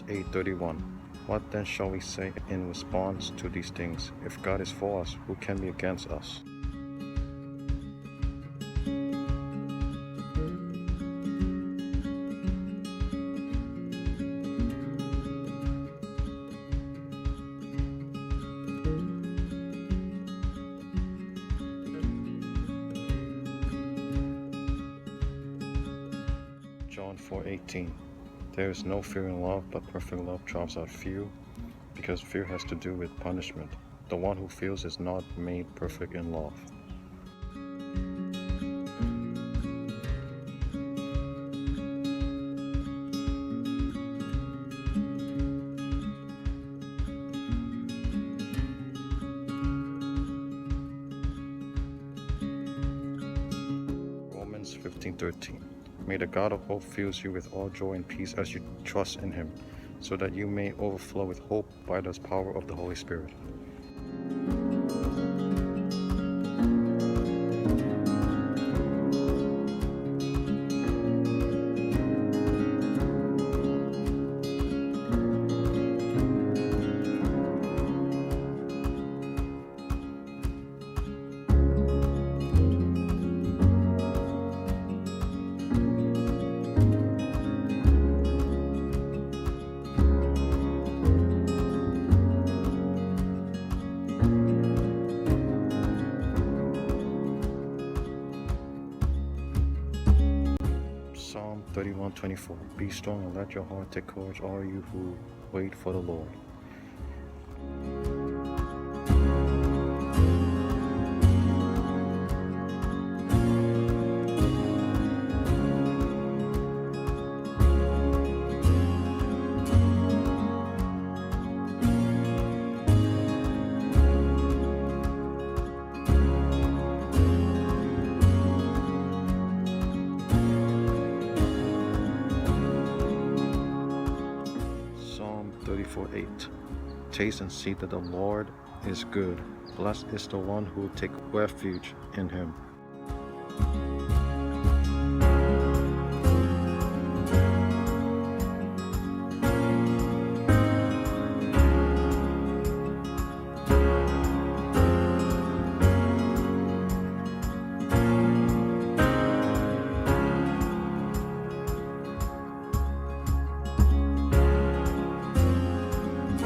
Romans 8:31. What then shall we say in response to these things? If God is for us, who can be against us? John 4:18. There is no fear in love, but perfect love drives out fear, because fear has to do with punishment. The one who fears is not made perfect in love. Romans 15:13. May the God of hope fill you with all joy and peace as you trust in Him, so that you may overflow with hope by the power of the Holy Spirit. Psalm 31:24. Be strong and let your heart take courage, all you who wait for the Lord. Psalm 34:8. Taste and see that the Lord is good. Blessed is the one who takes refuge in Him.